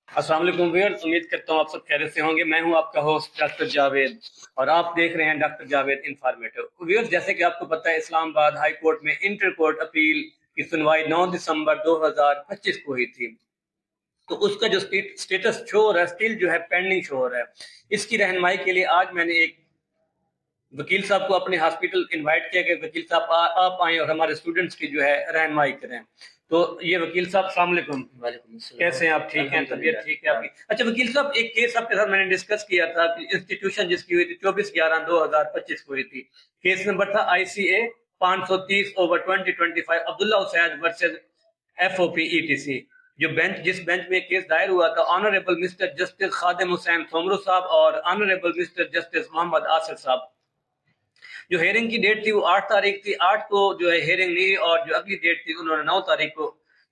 अस्सलाम वालेकुम व्यूअर्स, उम्मीद करता हूँ आप सब खैरियत से होंगे। मैं हूँ आपका होस्ट डॉक्टर जावेद और आप देख रहे हैं डॉक्टर जावेद इन्फॉर्मेटिव। व्यूअर्स, जैसे कि आपको पता है, इस्लामाबाद हाई कोर्ट में इंटर कोर्ट अपील की सुनवाई 9 दिसंबर 2025 को हुई थी। तो उसका जो स्टेटस शो हो रहा है, स्टिल जो है पेंडिंग शो हो रहा है। इसकी रहनुमाई के लिए आज मैंने एक वकील साहब को अपने हॉस्पिटल इनवाइट किया कि वकील साहब आप आए और हमारे स्टूडेंट्स की जो है रहनुमाई करें। तो ये वकील साहब, अस्सलाम वालेकुम। वालेकुम अस्सलाम। कैसे हैं आप? ठीक हैं? तबीयत ठीक है आपकी? अच्छा वकील साहब, एक केस आपके साथ मैंने डिस्कस किया था कि इंस्टीट्यूशन जिसकी हुई थी 24/11/2025 को हुई थी। केस नंबर था ICA 530/2025 Abdullah Hussain versus FOP ETC। जिस बेंच में केस दायर हुआ था, honourable mister justice Khadim Hussain Soomro sahib और honourable mister justice Mohammad Asif sahib. जो हेयरिंग की डेट थी वो 8 तारीख थी। 8 को जो है हेयरिंग ली और जो अगली डेट थी उन्होंने 9 तारीख को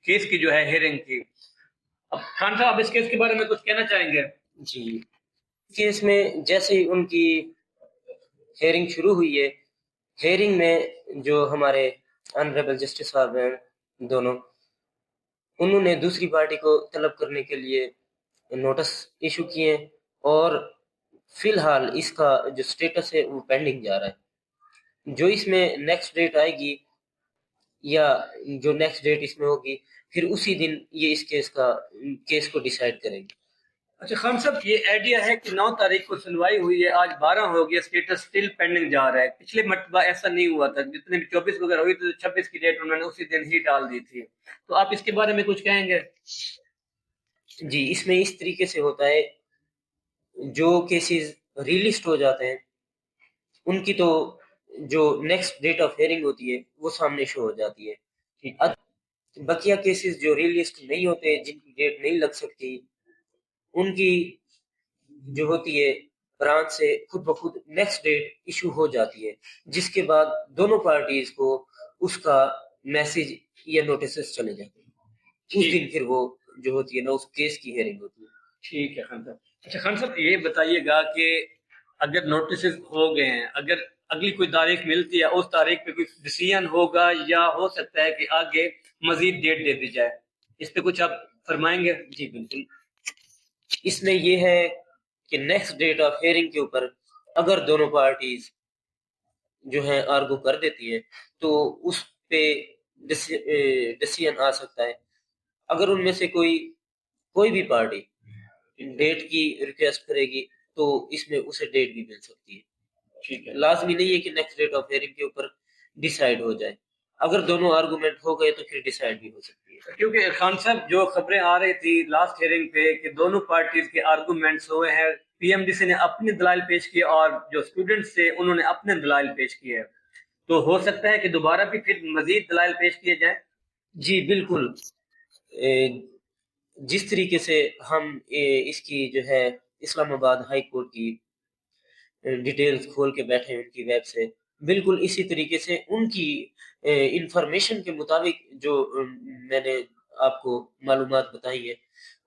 केस की जो है हेयरिंग की। अब खान साहब, इस केस के बारे में कुछ कहना चाहेंगे? जी, केस में जैसे ही उनकी हेयरिंग शुरू हुई है, हेयरिंग में जो हमारे ऑनरेबल जस्टिस साहब हैं दोनों, उन्होंने दूसरी पार्टी को तलब करने के लिए नोटिस इशू किए और फिलहाल इसका जो स्टेटस है वो पेंडिंग जा रहा है। जो इसमें नेक्स्ट डेट आएगी या जो नेक्स्ट डेट इसमें होगी, फिर उसी दिन ये इस केस को डिसाइड करेंगे। अच्छा खान साहब, ये आइडिया है कि 9 तारीख को सुनवाई हुई है, आज 12 हो गया, स्टेटस स्टिल पेंडिंग जा रहा है। पिछले मरतबा ऐसा नहीं हुआ था, जितने भी 24 वगैरह हुई थी तो 26 की डेट उन्होंने उसी दिन ही डाल दी थी। तो आप इसके बारे में कुछ कहेंगे? जी, इसमें इस तरीके से होता है, जो केसेस रिलिस्ट हो जाते हैं उनकी तो जो नेक्स्ट डेट ऑफ हेयरिंग होती है वो सामने शो हो जाती है। ठीक है। बकिया केसेस जो रिलिस्ट नहीं होते, जिनकी डेट नहीं लग सकती, उनकी जो होती है ब्रांच से खुद ब खुद नेक्स्ट डेट इशू हो जाती है, जिसके बाद दोनों पार्टीज को उसका मैसेज या नोटिस चले जाते हैं। उस दिन फिर वो जो होती है ना, उस केस की हेयरिंग होती है। ठीक है खान साहब। अच्छा खान साहब, ये बताइएगा कि अगर नोटिस हो गए हैं, अगर अगली कोई तारीख मिलती है, उस तारीख पे कोई डिसीजन होगा या हो सकता है कि आगे मजीद डेट दे दी जाए? इस पे कुछ आप फरमाएंगे? जी बिल्कुल, इसमें ये है कि नेक्स्ट डेट ऑफ हेयरिंग के ऊपर अगर दोनों पार्टीज जो है आर्गू कर देती है तो उस पे डिसीजन आ सकता है। अगर उनमें से कोई भी पार्टी डेट की रिक्वेस्ट करेगी तो इसमें उसे डेट भी मिल सकती है। ठीक है। लाजमी नहीं है कि नेक्स्ट डेट ऑफ हेयरिंग के ऊपर डिसाइड हो जाए, अगर दोनों आर्गुमेंट हो गए तो फिर डिसाइड भी हो सकती है। क्योंकि खान साहब, जो खबरें आ रही थी लास्ट हियरिंग पे कि दोनों पार्टीज के आर्गुमेंट्स हुए हैं, PMDC ने अपने दलाइल पेश किए और जो स्टूडेंट्स थे उन्होंने अपने दलाइल पेश किए। तो हो सकता है कि दोबारा भी फिर मजीद दलाइल पेश किए जाए। जी बिल्कुल, जिस तरीके से हम इसकी जो है इस्लामाबाद हाई कोर्ट की डिटेल्स खोल के बैठे हैं उनकी वेब से, बिल्कुल इसी तरीके से उनकी इंफॉर्मेशन के मुताबिक जो मैंने आपको मालूमात बताई है,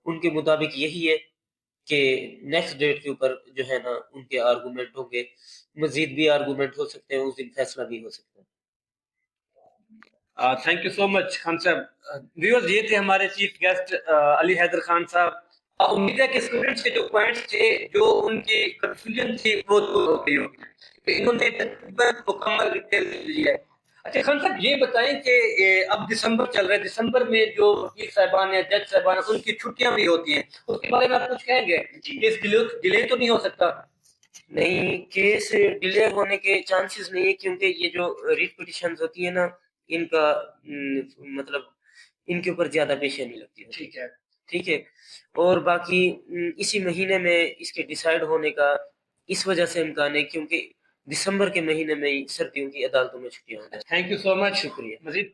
उनके मुताबिक यही है कि नेक्स्ट डेट के ऊपर जो है ना उनके आर्गुमेंट होंगे, मजीद भी आर्गुमेंट हो सकते हैं, उस दिन फैसला भी हो सकता है। Thank you so much Khan साहब। व्यूअर्स, ये थे हमारे चीफ गेस्ट अली हैदर खान साहब। उम्मीद है कि स्टूडेंट्स के जो पॉइंट्स थे, जो उनकी कंफ्यूजन थी, वो दूर हो गई होगी। तो इन्होंने तकरीबन मुकम्मल डिटेल दी है। अच्छा खान साहब, ये बताएं कि अब दिसंबर चल रहा है, दिसंबर में जो वकील साहबान या जज साहबान उनकी छुट्टियां भी होती हैं, उसके बारे में आप कुछ कहेंगे? केस डिले तो नहीं हो सकता? नहीं, केस डिले होने के चांसेस नहीं है, क्योंकि ये जो रिट पिटिशंस होती है ना, इनका मतलब इनके ऊपर ज्यादा पेशे नहीं लगती है। ठीक है। ठीक है, और बाकी इसी महीने में इसके डिसाइड होने का इस वजह से इम्कान है क्योंकि दिसंबर के महीने में ही सर्दियों की अदालतों में छुट्टियां होती हैं। Thank you so much. शुक्रिया। मजीद